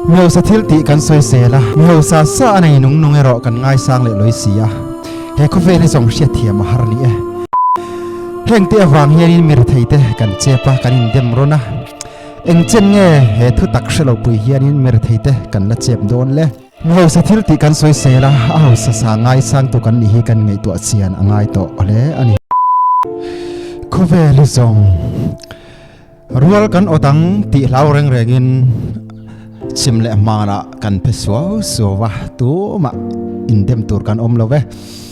มีเอาสถิลติกันสวยเสละมีเอาซาซาในนุ่งนุ่งเอรอกันง่ายสร้างเลยลอยเสียเฮคเวในส่งเชียเทียมหาร์นี่เฮงเตียวางเฮียนินมีรไทยเตกันเจ็บปะกันอินเดมโรนะเอ็งเจนเงเฮทุตักเชลปุยเฮียนินมีรไทยเตกันละเจ็บโดนเลยมีเอาสถิลติกันสวยเสละเอาซาซาง่ายสร้างตัวกันนี่กันไงตัวเสียนง่ายตัวอะไรอันนี้คเวลิซงรัวกันอดังตีเหลาเร่งๆกินชิมเละมาละกันเพสวาสวะตัวมาอินเดมตัวกันอมเลวเว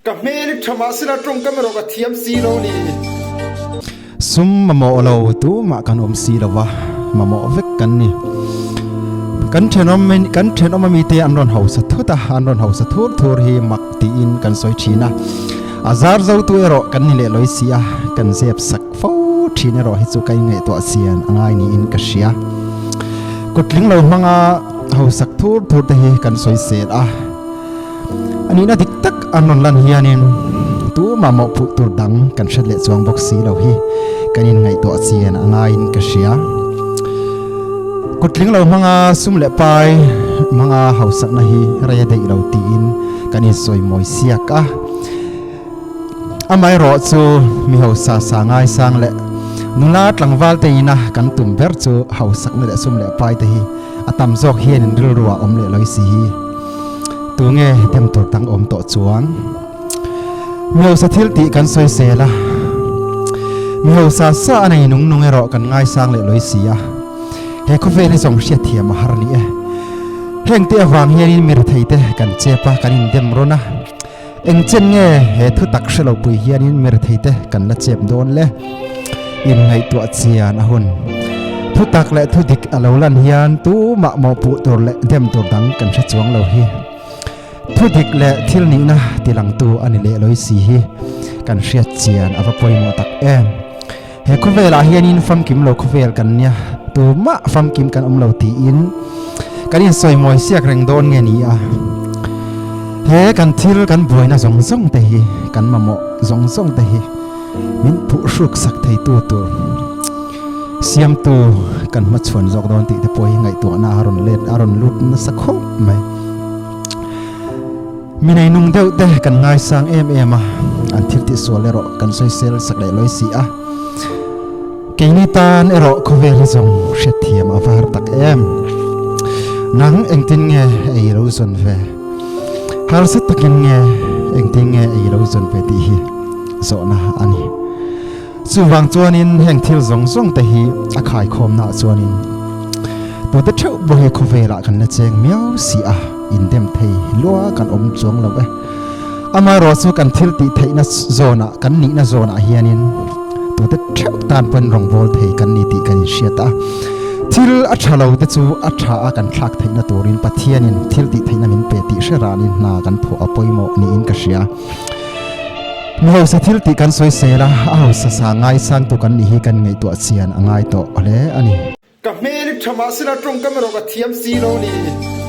กับเมลิทมาสิละตรงกันมารกับเทียมซีโลนี่ซุมมาโมเลวตัวมากันอมซีเลวะมาโมเวกกันนี่กันเทนอมมีเตอันรอนเฮาสะทุตาอันรอนเฮาสะทุทัวรีมักตีอินกันสวยชีนะอาซาร์เจ้าตัวเอรอกันนี่เลยลอยเสียกันเสียบสักฟูชีนเอรอให้สุกัยไงตัวเสียนง่ายนี่อินกเชียกดลิงเรามังอาเฮาสักทูเตะกันสวยเสียอันนี้น่าติดตักอันนนลันเฮียนินตัวมาหมอผู้ตัวดังกันเฉลี่ยจวงบ็อกซี่เราฮีกันยังไงตัวเสียนง่ายอินกเชียกดลิงเรามังอาซุ่มเละไปมังอาเฮาสักนาฮีระยะเด็กเราตีอินกันยังสวยมวยเสียกไม่รอจูมีเฮาซาสางายสางเละนุลาตลังวาลเตยนะกันตุ่มเบอร์จูเฮาสักนี่แหละซุ่มเละไปเตยอาตามจอกเฮียนรัวอมเละลอยสีตัวเงยเต็มตัวตั้งอมโตจวงมีเฮาสถิลติกันสวยเสละมีเฮาซาซาในนุ่งเอรอกันง่ายสางเละลอยสีเฮคเวในส่งเชียเทียมหาร์นี่เฮงเตียวางเฮียนินมีรไทยเตกันเจ็บปะกันอินเดมโรนะเอ็งเจนเงเฮทุตักเชลปุยเฮียนินมีรไทยเตกันละเจ็บโดนเลยอินไงตัวเสียนะหุ่นทุตักและทุดิกอลาวลันเฮียนตู้มาหมอปุตัวและเดมตัวดังกันเชจวงเราฮีทุดิกและทิลนี้นะตีหลังตัวอันนี้เละลอยสีฮีกันเชียเจียนอภปอยมอตักเฮคุเวลาเฮียนินฟังกิมเราคุเวลกันเนี่ยตัวมาฟังกิมกันเราตีอินกันยังสวยมวยเสียกแรงโดนเงี้ยนี่เฮกันทิลกันบวยนะส่งเตะกันมาหมอส่งเตะมินผู้สุกสักไทยตัวเสียมตัวกันมาชวนจอกโดนติแต่ป่วยไงตัวน่าอารมณ์เล่นอารมณ์ลุดนะสักครู่ไหมมีในนุ่งเดียวเดกันง่ายสร้างมาอันทิลติสวเลรอกันสวยเซลสักได้ลอยสีเกนิตานเอรอคเวลิซงเชตียมอฟาร์ตักนังเอ็งตินเงไอโรซอนเวฮาร์สตักินเงเอ็งตินเงไอโรซอนเวตีฮีโซนะอันนี้สุวางจวนินแห่งทิลส่งแต่ฮีอาขายคมนาจวนินตัวเด็กเช่าบ่เฮคเวละกันนะเจงเมียวสีอินเดมเทยลัวกันอมจวงเราเว้อามารอสู้กันทิลติเทยนะโซนะกันนี่นะโซนะเฮียนินตัวเด็กเช่าตานเป็นรองโบลเทยกันนี่ติกันเชียตาทิลอัชเราเดจูอัชอากันทักเทยนะตัวรินปัทเทียนินทิลติเทยนะมินเปติเชรานินนากันผัวปอยโมนี่อินกเชียมีเฮาสถิลติกันสวยเสละเอาซาซาง่ายสร้างตัวกันนี่กันไงตัวเสียนง่ายตัวอะไรอันนี้กับเมลิทมาสิละตรงกันมารกับเทียมซีโลนี่